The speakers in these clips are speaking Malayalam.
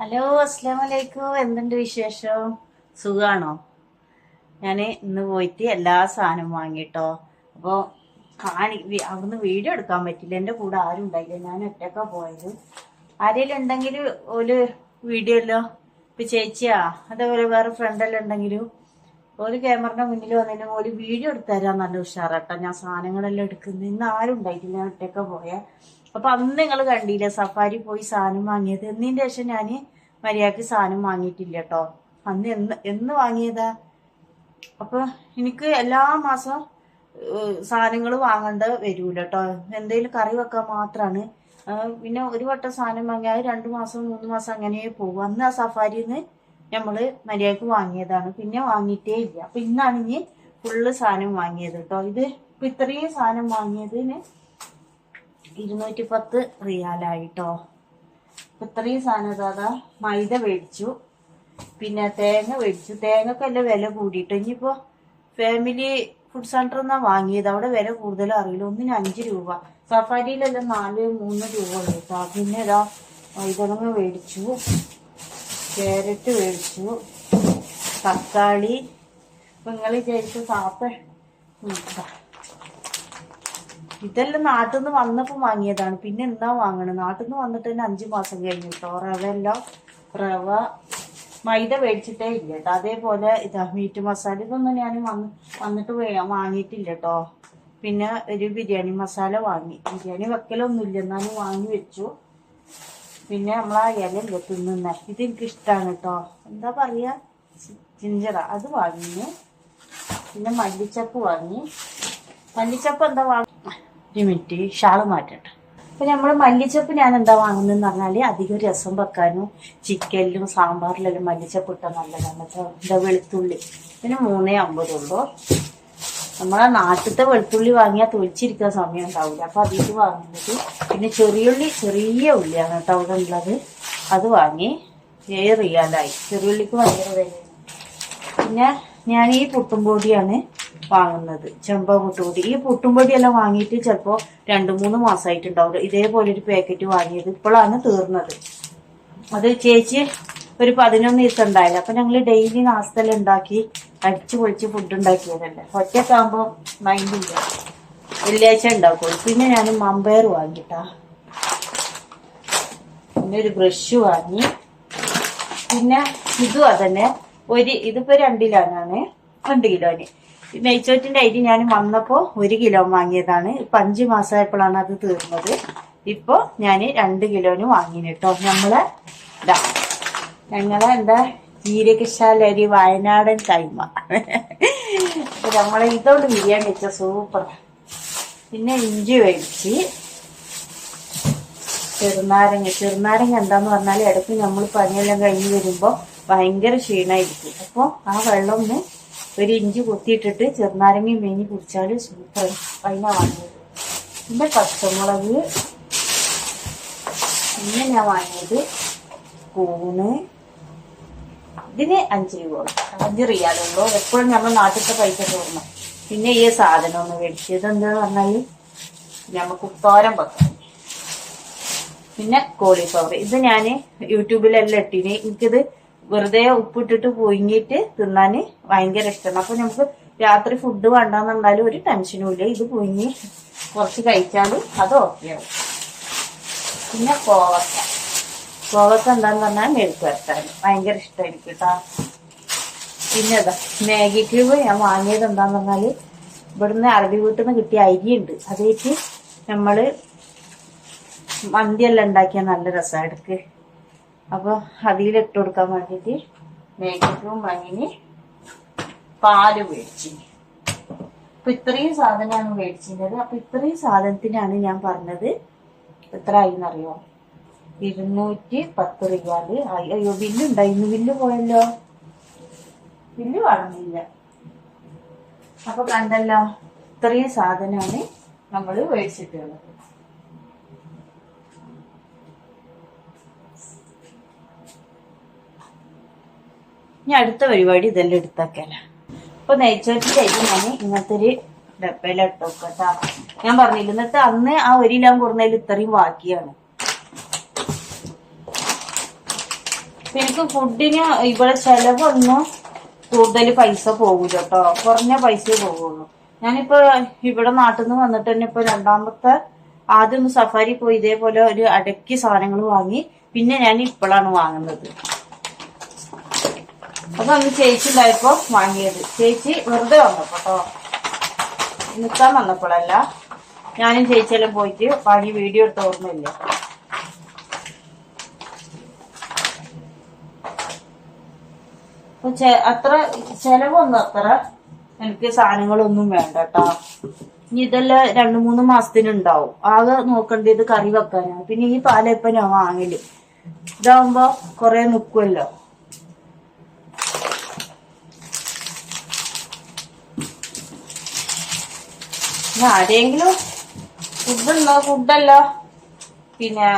ഹലോ, അസ്സലാമു അലൈക്കും. എന്തുണ്ട് വിശേഷം? സുഖാണോ? ഞാൻ ഇന്ന് പോയിട്ട് എല്ലാ സാധനവും വാങ്ങിട്ടോ. അപ്പോൾ അവിടുന്ന് വീഡിയോ എടുക്കാൻ പറ്റില്ല, എൻ്റെ കൂടെ ആരും ഉണ്ടായില്ല, ഞാൻ ഒറ്റക്കാ പോയത്. ആരെങ്കിലും ഉണ്ടെങ്കിൽ ഒരു വീഡിയോ അല്ലോ, ഇപ്പം ചേച്ചിയാ അതേപോലെ വേറെ ഫ്രണ്ടെല്ലാം ഉണ്ടെങ്കിലും ഒരു ക്യാമറയുടെ മുന്നിൽ വന്നതിന് ഒരു വീഡിയോ എടുത്തു തരാൻ നല്ല ഉഷാറാട്ടോ. ഞാൻ സാധനങ്ങളെല്ലാം എടുക്കുന്നത് ഇന്ന് ആരും ഉണ്ടായിട്ടില്ല, ഞാൻ ഒറ്റക്ക പോയാ. അപ്പൊ അന്ന് നിങ്ങൾ കണ്ടില്ലേ സഫാരി പോയി സാധനം വാങ്ങിയത്. എന്നതിന്റെ ശേഷം ഞാൻ മര്യാദക്ക് സാധനം വാങ്ങിയിട്ടില്ല കേട്ടോ. അന്ന് എന്ന് വാങ്ങിയതാ. അപ്പൊ എനിക്ക് എല്ലാ മാസം സാധനങ്ങൾ വാങ്ങേണ്ട വരൂല കേട്ടോ. എന്തെങ്കിലും കറി വെക്കാൻ മാത്രമാണ്. പിന്നെ ഒരു വട്ടം സാധനം വാങ്ങിയാൽ 2 മാസം 3 മാസം അങ്ങനെ പോകും. അന്ന് ആ സഫാരിന്ന് നമ്മള് മര്യാദക്ക് വാങ്ങിയതാണ്, പിന്നെ വാങ്ങിയിട്ടേ ഇല്ല. അപ്പൊ ഇന്നാണ് ഇനി ഫുള്ള് സാധനം വാങ്ങിയത് കേട്ടോ. ഇത് ഇപ്പൊ ഇത്രയും സാധനം വാങ്ങിയതിന് 210 റിയാലായിട്ടോ. ഇത്രയും സാധനം അതാ മൈദ മേടിച്ചു, പിന്നെ തേങ്ങ മേടിച്ചു. തേങ്ങക്കല്ല വില കൂടിയിട്ട്. ഇനിയിപ്പോ ഫാമിലി ഫുഡ് സെന്ററിൽ നിന്നാ വാങ്ങിയത്, അവിടെ വില കൂടുതലും അറിയില്ല. ഒന്നിന് 5 രൂപ, സഫാരിയിലെല്ലാം 4-3 രൂപ ഉള്ളു കേട്ടോ. പിന്നെ ഇതാ വൈതളങ്ങ മേടിച്ചു, ക്യാരറ്റ് മേടിച്ചു, തക്കാളി. നിങ്ങൾ വിചാരിച്ചു സാപ്പ ഇതെല്ലാം നാട്ടിൽ നിന്ന് വന്നപ്പോൾ വാങ്ങിയതാണ്. പിന്നെ എന്താ വാങ്ങണം, നാട്ടിൽ നിന്ന് വന്നിട്ട് തന്നെ 5 മാസം കഴിഞ്ഞു കേട്ടോ. റവ മൈദ മേടിച്ചിട്ടേ ഇല്ല കേട്ടോ. അതേപോലെ ഇതാ മീറ്റ് മസാല, ഇതൊന്നും ഞാൻ വന്നിട്ട് വാങ്ങിയിട്ടില്ല കേട്ടോ. പിന്നെ ഒരു ബിരിയാണി മസാല വാങ്ങി. ബിരിയാണി വെക്കലൊന്നുമില്ല, എന്നാലും വാങ്ങി വെച്ചു. പിന്നെ നമ്മളാ ഇലല്ലേ തിന്നുന്ന, ഇത് എനിക്ക് ഇഷ്ടമാണ് കേട്ടോ. എന്താ പറയാ, ജിഞ്ചറ, അത് വാങ്ങി. പിന്നെ മല്ലിച്ചപ്പ് വാങ്ങി. മല്ലിച്ചപ്പ് എന്താ വാങ്ങി, ഒരു മിനിറ്റ് ഷാള് മാറ്റട്ടെ. അപ്പൊ നമ്മള് മല്ലിച്ചപ്പ് ഞാൻ എന്താ വാങ്ങുന്നതെന്ന് പറഞ്ഞാല് അധികം രസം വെക്കാനും ചിക്കനിലും സാമ്പാറിലെല്ലാം മല്ലിച്ചപ്പ് ഇട്ടാൽ നല്ലതാണ് കേട്ടോ. എന്താ വെളുത്തുള്ളി പിന്നെ 3.50 ഉള്ളൂ. നമ്മളെ നാട്ടിലത്തെ വെളുത്തുള്ളി വാങ്ങിയാൽ തൊലിച്ചിരിക്കാൻ സമയം ഉണ്ടാവില്ല, അപ്പൊ അതിൽ വാങ്ങുന്നത്. പിന്നെ ചെറിയ ഉള്ളിയാണ് കേട്ടോ അവിടെ ഉള്ളത്, അത് വാങ്ങി. 7 റിയാലായി. ചെറിയുള്ളിക്ക് ഭയങ്കര വിലയാണ്. പിന്നെ ഞാൻ ഈ പുട്ടുംപൊടിയാണ് വാങ്ങുന്നത്, ചെമ്പ പുട്ടുപൊടി. ഈ പുട്ടുംപൊടിയെല്ലാം വാങ്ങിയിട്ട് ചിലപ്പോ 2-3 മാസമായിട്ടുണ്ടാവും. ഇതേപോലെ ഒരു പാക്കറ്റ് വാങ്ങിയത് ഇപ്പോഴാണ് തീർന്നത്. അത് ചേച്ചി ഒരു 11 ദിവസം ഉണ്ടായില്ല. അപ്പൊ ഞങ്ങള് ഡെയിലി നാസ്തെല്ലാം ഉണ്ടാക്കി അടിച്ചു പൊളിച്ച് ഫുഡ് ഉണ്ടാക്കിയതല്ലേ. ഒറ്റക്കാകുമ്പോ മൈൻഡില്ല, വെള്ളിയാഴ്ച ഉണ്ടാക്കുള്ളൂ. പിന്നെ ഞാൻ മമ്പയർ വാങ്ങിട്ടാ. പിന്നെ ഒരു ബ്രഷ് വാങ്ങി. പിന്നെ ഇതും അതന്നെ, ഇതിപ്പോ 2 കിലോനാണ്, 2 കിലോന്. നെയ്ച്ചോറ്റിന്റെ അരി ഞാൻ വന്നപ്പോ 1 കിലോ വാങ്ങിയതാണ്. ഇപ്പൊ 5 മാസമായപ്പോഴാണ് അത് തീർന്നത്. ഇപ്പൊ ഞാൻ 2 കിലോന് വാങ്ങിന് കേട്ടോ. ഞങ്ങളെ എന്താ ജീരകശാല അരി, വയനാടൻ കൈമ. നമ്മളെ ഇതോട് ബിരിയാണി വെച്ച സൂപ്പർ. പിന്നെ ഇഞ്ചി മേടിച്ച്, ചെറുനാരങ്ങ എന്താന്ന് പറഞ്ഞാൽ ഇടയ്ക്ക് നമ്മൾ പനിയെല്ലാം കഴിഞ്ഞ് വരുമ്പോ ഭയങ്കര ക്ഷീണമായിരിക്കും. അപ്പൊ ആ വെള്ളം ഒന്ന് ഒരു ഇഞ്ചി കുത്തിയിട്ടിട്ട് ചെറുനാരങ്ങയും മേഞ്ഞ് കുടിച്ചാല് സൂപ്പർ. അതിനാ വാങ്ങിയത്. പിന്നെ പച്ചമുളക്. പിന്നെ ഞാൻ വാങ്ങിയത് കൂണ്. ഇതിന് 5 രൂപ, 5 റിയാലുള്ളൂ. എപ്പോഴും നമ്മൾ നാട്ടിലത്തെ പൈസ തോന്നും. പിന്നെ ഈ സാധനം ഒന്ന് മേടിച്ചത് എന്താന്ന് പറഞ്ഞാല് നമുക്ക് തോരൻ വെക്കാം. പിന്നെ കോളിഫ്ലവർ, ഇത് ഞാന് യൂട്യൂബിലെല്ലാം ഇട്ടിന്. എനിക്കിത് വെറുതെ ഉപ്പിട്ടിട്ട് പുഴുങ്ങിയിട്ട് തിന്നാന് ഭയങ്കര ഇഷ്ടമാണ്. അപ്പൊ നമുക്ക് രാത്രി ഫുഡ് വേണ്ടെന്നുണ്ടാലും ഒരു ടെൻഷനും ഇല്ല. ഇത് പുഴുങ്ങി കുറച്ച് കഴിച്ചാലും അത് ഓക്കെയാവും. പിന്നെ കോവക്ക എന്താന്ന് പറഞ്ഞാൽ മെഴുക്ക് വരട്ടാൻ ഭയങ്കര ഇഷ്ടമായിരിക്കും കേട്ടാ. പിന്നെ മാഗി ക്യൂബ് ഞാൻ വാങ്ങിയത് എന്താന്ന് പറഞ്ഞാല് ഇവിടുന്ന് അറബി വീട്ടിൽ നിന്ന് കിട്ടിയ അരിയുണ്ട്. അതേക്ക് നമ്മള് മന്തിയെല്ലാം ഉണ്ടാക്കിയാൽ നല്ല രസമാണ് എടുക്ക്. അപ്പൊ അതിലിട്ട് കൊടുക്കാൻ വേണ്ടിട്ട് മാഗി ക്യൂബ് വാങ്ങിന്. പാല് മേടിച്ചു. അപ്പൊ ഇത്രയും സാധനമാണ് മേടിച്ചിരുന്നത്. അപ്പൊ ഇത്രയും സാധനത്തിനാണ് ഞാൻ പറഞ്ഞത് എത്ര ആയിന്നറിയോ, 210 റിയാല്. അയ്യോ, ബില്ലുണ്ടായിരുന്നു. ബില്ല് പോയല്ലോ, ബില്ല് കാണുന്നില്ല. അപ്പൊ കണ്ടല്ലോ, ഇത്രയും സാധനമാണ് നമ്മള് മേടിച്ചിട്ടുള്ളത്. ഇനി അടുത്ത പരിപാടി ഇതെല്ലാം എടുത്താക്കല. അപ്പൊ നെയ്ച്ചോറ്റിന്റെ അരി ഞാൻ ഇങ്ങനത്തെ ഒരു ഡപ്പയിലിട്ടോ കേട്ടാ. ഞാൻ പറഞ്ഞില്ല, എന്നിട്ട് അന്ന് ആ 1 കിലോ കൊടുന്നതിൽ ഇത്രയും ബാക്കിയാണ്. എനിക്ക് ഫുഡിന് ഇവിടെ ചെലവൊന്നും കൂടുതൽ പൈസ പോകൂല കേട്ടോ, കുറഞ്ഞ പൈസ പോകുള്ളൂ. ഞാനിപ്പോ ഇവിടെ നാട്ടിൽ നിന്ന് വന്നിട്ട് തന്നെ ഇപ്പൊ രണ്ടാമത്തെ ആദ്യം ഒന്ന് സഫാരി പോയി ഇതേപോലെ ഒരു അടക്കി സാധനങ്ങൾ വാങ്ങി. പിന്നെ ഞാൻ ഇപ്പോഴാണ് വാങ്ങുന്നത്. അതൊന്ന് ചേച്ചി ഉണ്ടായപ്പോ വാങ്ങിയത്. ചേച്ചി വെറുതെ വന്നപ്പോ കേട്ടോ, നിൽക്കാൻ വന്നപ്പോഴല്ല. ഞാനും ചേച്ചിയെല്ലാം പോയിട്ട് വാങ്ങി വീഡിയോ എടുത്ത ഓർമ്മയില്ല. അത്ര ചെലവൊന്നും അത്ര എനിക്ക് സാധനങ്ങളൊന്നും വേണ്ട കേട്ടോ. ഇനി ഇതെല്ലാം 2-3 മാസത്തിനുണ്ടാവും. ആകെ നോക്കേണ്ടത് കറി വെക്കാനാണ്. പിന്നെ ഈ പാലപ്പം ഞാൻ വാങ്ങല്. ഇതാവുമ്പോ കൊറേ നിക്കുമല്ലോ. ആരെങ്കിലും ഫുഡല്ലോ പിന്നെ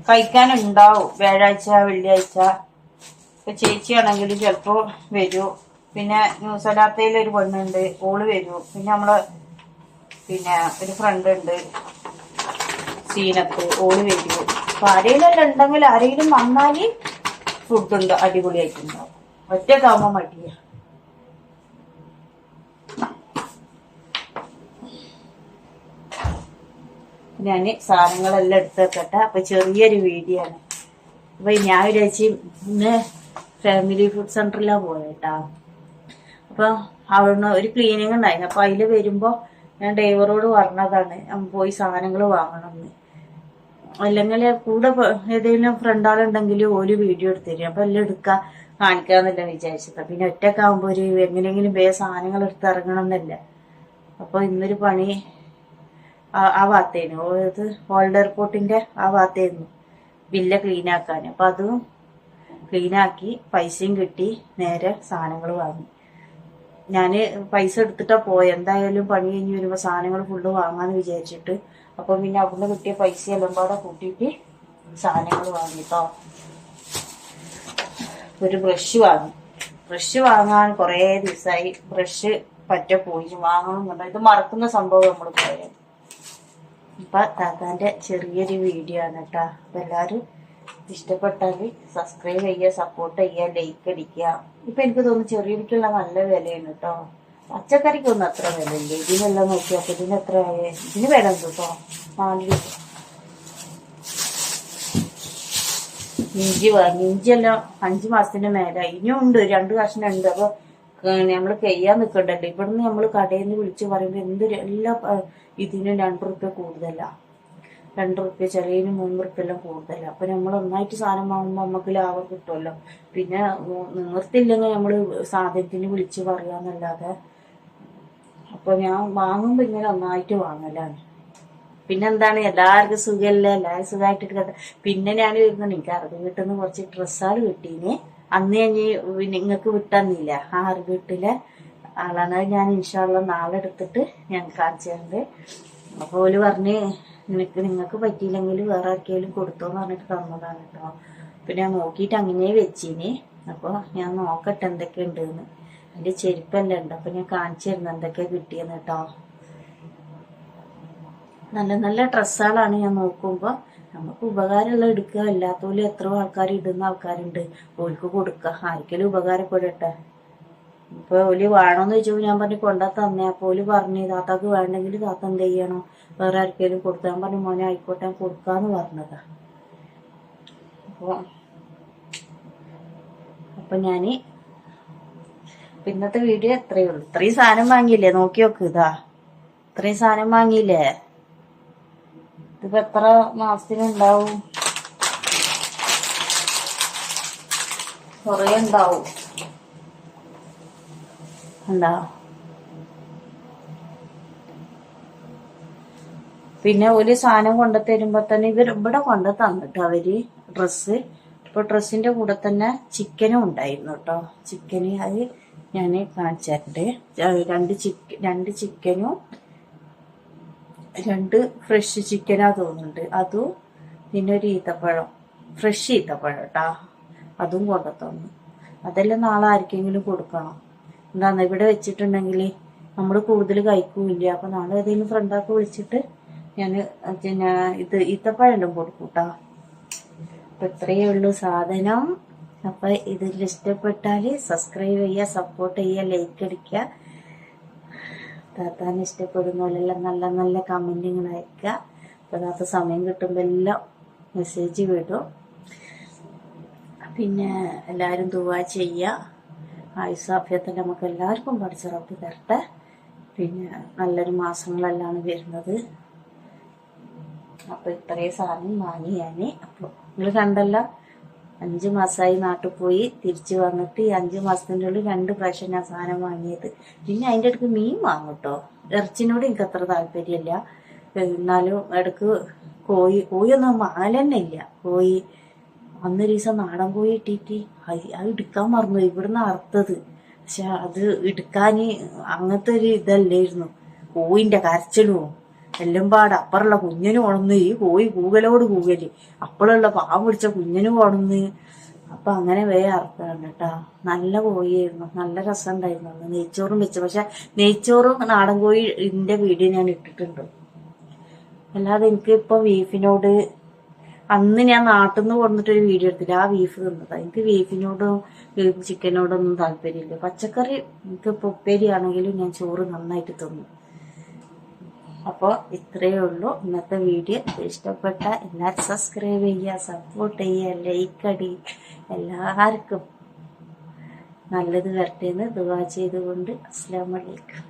കഴിക്കാനുണ്ടാവും വ്യാഴാഴ്ച വെള്ളിയാഴ്ച. ഇപ്പൊ ചേച്ചിയാണെങ്കിൽ ചിലപ്പോ വരൂ. പിന്നെ ന്യൂസലാത്തയിൽ ഒരു പെണ്ണുണ്ട്, ഓള് വരൂ. പിന്നെ നമ്മള് പിന്നെ ഒരു ഫ്രണ്ട് ഉണ്ട് സീനത്ത്, ഓള് വരൂ. അപ്പൊ ആരെങ്കിലും ഉണ്ടെങ്കിൽ ആരെങ്കിലും വന്നാല് ഫുഡുണ്ട് അടിപൊളിയായിട്ടുണ്ടാവും. ഒറ്റക്കാവുമ്പോ മടിയ. ഞാന് സാധനങ്ങളെല്ലാം എടുത്ത് വെക്കട്ടെ. അപ്പൊ ചെറിയൊരു വീഡിയോ ആണ്. അപ്പൊ ഞാൻ വിചാരിച്ച് ഇന്ന് ഫാമിലി ഫുഡ് സെന്ററിലാണ് പോയേട്ടാ. അപ്പൊ അവിടുന്ന് ഒരു ക്ലീനിങ് ഉണ്ടായിരുന്നു. അപ്പൊ അതില് വരുമ്പോ ഞാൻ ഡ്രൈവറോട് പറഞ്ഞതാണ് പോയി സാധനങ്ങൾ വാങ്ങണമെന്ന്. അല്ലെങ്കിൽ കൂടെ ഏതെങ്കിലും ഫ്രണ്ടാളുണ്ടെങ്കിൽ ഒരു വീഡിയോ എടുത്തരും. അപ്പൊ എല്ലാം കാണിക്കാന്നല്ല വിചാരിച്ചത്. പിന്നെ ഒറ്റക്കാവുമ്പോ ഒരു എങ്ങനെയെങ്കിലും സാധനങ്ങൾ എടുത്ത് ഇറങ്ങണം എന്നല്ല. അപ്പൊ ഇന്നൊരു പണി ആ ഭാഗത്തേനു, ഓൾഡ് എയർപോർട്ടിന്റെ ആ ഭാഗത്തായിരുന്നു വില്ല ക്ലീൻ ആക്കാൻ. അപ്പൊ അതും ക്ലീനാക്കി പൈസയും കിട്ടി. നേരെ സാധനങ്ങൾ വാങ്ങി. ഞാന് പൈസ എടുത്തിട്ടാ പോയ. എന്തായാലും പണി കഴിഞ്ഞ് വരുമ്പോ സാധനങ്ങൾ ഫുള്ള് വാങ്ങാന്ന് വിചാരിച്ചിട്ട്. അപ്പൊ പിന്നെ അവിടുന്ന് കിട്ടിയ പൈസ എല്ലാം പാടെ കൂട്ടിയിട്ട് സാധനങ്ങൾ വാങ്ങിട്ടോ. ഒരു ബ്രഷ് വാങ്ങി. ബ്രഷ് വാങ്ങാൻ കൊറേ ദിവസമായി. ബ്രഷ് പറ്റ പോയി വാങ്ങണം. ഇത് മറക്കുന്ന സംഭവം നമ്മൾ പോയത്. അപ്പൊ താത്താന്റെ ചെറിയൊരു വീഡിയോ ആണ് കേട്ടാ. അപ്പൊ എല്ലാരും ഇഷ്ടപ്പെട്ടാല് സബ്സ്ക്രൈബ് ചെയ്യുക, സപ്പോർട്ട് ചെയ്യുക, ലൈക്ക് അടിക്കുക. ഇപ്പൊ എനിക്ക് തോന്നുന്നു ചെറിയടിക്കുള്ള നല്ല വിലയാണ് കേട്ടോ. പച്ചക്കറിക്കൊന്നും അത്ര വിലയില്ല. ഇതിനെല്ലാം നോക്കിയപ്പോ ഇതിന് എത്ര ആയേ? ഇതിന് വില ഉണ്ട് കേട്ടോ, 4 രൂപ. ഇഞ്ചി വാങ്ങി. ഇഞ്ചിയെല്ലാം 5 മാസത്തിന്റെ മേലെ ഇനിയും ഉണ്ട്. 2 കഷ്ണം ഉണ്ട്. അപ്പൊ നമ്മള് കഴിയാൻ നിൽക്കണ്ടല്ലോ. ഇവിടുന്ന് നമ്മള് കടയിൽ നിന്ന് വിളിച്ച് പറയുമ്പോ എല്ലാ ഇതിനും 2 റുപ്യ കൂടുതലാ. 2 റുപ്യ ചെറിയതിന് 3 റുപ്യ എല്ലാം കൂടുതല. അപ്പൊ നമ്മൾ ഒന്നായിട്ട് സാധനം വാങ്ങുമ്പോ നമുക്ക് ലാഭം കിട്ടുമല്ലോ. പിന്നെ നിവർത്തില്ലെങ്കിൽ നമ്മള് സാധനത്തിന് വിളിച്ച് പറയാന്നല്ലാതെ. അപ്പൊ ഞാൻ വാങ്ങുമ്പോ ഇങ്ങനെ ഒന്നായിട്ട് വാങ്ങലാണ്. പിന്നെന്താണ്, എല്ലാവർക്കും സുഖമല്ലേ, എല്ലാവരും സുഖമായിട്ട്. പിന്നെ ഞാൻ വരുന്നുണ്ട്, എനിക്ക് അറിവ് വീട്ടിൽ നിന്ന് കുറച്ച് ഡ്രസ്സുകൾ കിട്ടീന്. അന്ന് ഞാൻ നിങ്ങൾക്ക് വിട്ടന്നില്ല. ആ അറിവ് വീട്ടിലെ ആളാണ്. ഞാൻ ഇൻഷാള്ള നാളെ എടുത്തിട്ട് ഞാൻ കാണിച്ചു തരുന്നുണ്ട്. അപ്പോൾ ഓല് പറഞ്ഞ് നിങ്ങൾക്ക് പറ്റിയില്ലെങ്കിൽ വേറെ ആർക്കെങ്കിലും കൊടുത്തോന്ന് പറഞ്ഞിട്ട് തന്നതാണ് കേട്ടോ. പിന്നെ ഞാൻ നോക്കിയിട്ട് അങ്ങനെ വെച്ചിന്. അപ്പോൾ ഞാൻ നോക്കട്ടെ എന്തൊക്കെ ഉണ്ടെന്ന്. എൻ്റെ ചെരുപ്പെല്ലാം ഉണ്ട്. അപ്പൊ ഞാൻ കാണിച്ചു തരുന്നു എന്തൊക്കെയാ കിട്ടിയെന്ന് കേട്ടോ. നല്ല നല്ല ഡ്രസ്സുകളാണ്. ഞാൻ നോക്കുമ്പോ നമുക്ക് ഉപകാരമുള്ള എടുക്കുക. അല്ലാത്തോലും എത്രയോ ആൾക്കാർ ഇടുന്ന ആൾക്കാരുണ്ട്. ഓൽക്ക് കൊടുക്കുക, ആർക്കെങ്കിലും ഉപകാരപ്പെടട്ടെ. ഇപ്പൊ ഓല് വേണോന്ന് ചോദിച്ചപ്പോ ഞാൻ പറഞ്ഞു കൊണ്ടാ തന്നെ. അപ്പൊ ഓല് പറഞ്ഞു താത്താക്ക് വേണ്ടെങ്കിൽ താത്ത എന്ത് ചെയ്യണോ, വേറെ ആർക്കെങ്കിലും കൊടുത്താൽ. ഞാൻ പറഞ്ഞു മോനെ ആയിക്കോട്ടെ ഞാൻ കൊടുക്കാന്ന് പറഞ്ഞതാ. അപ്പൊ ഞാന് ഇന്നത്തെ വീഡിയോ എത്രയേ ഉള്ളൂ. ഇത്രയും സാധനം വാങ്ങിയില്ലേ, നോക്കി നോക്ക്. ഇതാ ഇത്രയും സാധനം വാങ്ങിയില്ലേ. ഇതിപ്പോ എത്ര മാസത്തിനുണ്ടാവും? കൊറേ ഉണ്ടാവും. എന്താ പിന്നെ ഒരു സാധനം കൊണ്ടു തരുമ്പോ തന്നെ ഇവിടെ കൊണ്ടു തന്നിട്ടോ അവര് ഡ്രസ്സ്. ഇപ്പൊ ഡ്രസ്സിന്റെ കൂടെ തന്നെ ചിക്കനും ഉണ്ടായിരുന്നു കേട്ടോ. ചിക്കന് അത് ഞാൻ കാണിച്ചിട്ടുണ്ട്. 2 ചിക്കനും 2 ഫ്രഷ് ചിക്കനാ തോന്നുന്നുണ്ട്. അതും പിന്നെ ഒരു ഈത്തപ്പഴം, ഫ്രഷ് ഈത്തപ്പഴം കേട്ടോ, അതും കൊണ്ടു തന്നു. അതെല്ലാം നാളെ ആർക്കെങ്കിലും കൊടുക്കണം. എന്താന്ന് ഇവിടെ വെച്ചിട്ടുണ്ടെങ്കിൽ നമ്മൾ കൂടുതൽ കഴിക്കൂല. അപ്പൊ നാളെ ഏതെങ്കിലും ഫ്രണ്ടാക്ക് വിളിച്ചിട്ട് ഞാൻ പിന്നെ ഇത് ഈത്തപ്പഴം കൊടുക്കൂട്ടാ. അപ്പം ഇത്രയേ ഉള്ളൂ സാധനം. അപ്പം ഇതിൽ ഇഷ്ടപ്പെട്ടാൽ സബ്സ്ക്രൈബ് ചെയ്യുക, സപ്പോർട്ട് ചെയ്യുക, ലൈക്ക് അടിക്കുക. താത്താൻ ഇഷ്ടപ്പെടുന്ന പോലെല്ലാം നല്ല നല്ല കമൻറ്റുകൾ അയക്കുക. അപ്പോൾ താത്ത സമയം കിട്ടുമ്പോൾ എല്ലാം മെസ്സേജ് വിടും. പിന്നെ എല്ലാവരും ദുആ ചെയ്യുക. ആയുസ്സാഫിയത്തിൻ്റെ നമുക്ക് എല്ലാവർക്കും പഠിച്ച റബ്ബ് തരട്ടെ. പിന്നെ നല്ലൊരു മാസങ്ങളെല്ലാം വരുന്നത്. അപ്പോൾ ഇത്രയും സാധനം വാങ്ങി ഞാൻ. അപ്പോൾ നിങ്ങൾ കണ്ടല്ലോ, 5 മാസമായി നാട്ടിൽ പോയി തിരിച്ചു വന്നിട്ട് ഈ 5 മാസത്തിൻ്റെ ഉള്ളിൽ 2 പ്രാവശ്യം ഞാൻ സാധനം വാങ്ങിയത്. പിന്നെ അതിൻ്റെ ഇടയ്ക്ക് മീൻ വാങ്ങും കേട്ടോ. ഇറച്ചിനോട് എനിക്ക് അത്ര താല്പര്യമില്ല. എന്നാലും ഇടയ്ക്ക് കോഴിയൊന്നും വാങ്ങൽ തന്നെ ഇല്ല. കോഴി അന്നൊരു ദിവസം നാടൻ കോഴി ഇട്ടിട്ട് അത് എടുക്കാൻ മറന്നു, ഇവിടുന്ന് അറുത്തത്. പക്ഷെ അത് എടുക്കാൻ അങ്ങനത്തെ ഒരു ഇതല്ലായിരുന്നു. കോഴിൻ്റെ കരച്ചിലും എല്ലാം പാട്. അപ്പറുള്ള കുഞ്ഞിനും ഉണന്ന്, ഈ കോഴി കൂകലോട് കൂകല്, അപ്പോഴുള്ള പാവം പിടിച്ച കുഞ്ഞിനും ഉണന്ന്. അപ്പൊ അങ്ങനെ അറുത്താണ് കേട്ടാ. നല്ല കോഴിയായിരുന്നു, നല്ല രസം ഉണ്ടായിരുന്നു. അന്ന് നെയ്ച്ചോറും വെച്ചു. പക്ഷെ നെയ്ച്ചോറും നാടൻ കോഴിന്റെ വീഡിയോ ഞാൻ ഇട്ടിട്ടുണ്ട്. അല്ലാതെ എനിക്ക് ഇപ്പൊ ബീഫിനോട്, അന്ന് ഞാൻ നാട്ടിൽ നിന്ന് കൊണ്ടിട്ടൊരു വീഡിയോ എടുത്തില്ല, ആ ബീഫ് തിന്നതാ. എനിക്ക് ബീഫിനോടും ചിക്കനോടൊന്നും താല്പര്യമില്ല. പച്ചക്കറി എനിക്ക് ഇപ്പൊ ഉപ്പേരിയാണെങ്കിലും ഞാൻ ചോറ് നന്നായിട്ട് തിന്നും. അപ്പോൾ ഇത്രയേ ഉള്ളൂ ഇന്നത്തെ വീഡിയോ. ഇഷ്ടപ്പെട്ട എല്ലാവരും സബ്സ്ക്രൈബ് ചെയ്യുക, സപ്പോർട്ട് ചെയ്യുക, ലൈക്ക് അടി. എല്ലാവർക്കും നല്ലത് വരട്ടെ എന്ന് ദുആ ചെയ്തുകൊണ്ട് അസ്സലാമു അലൈക്കും.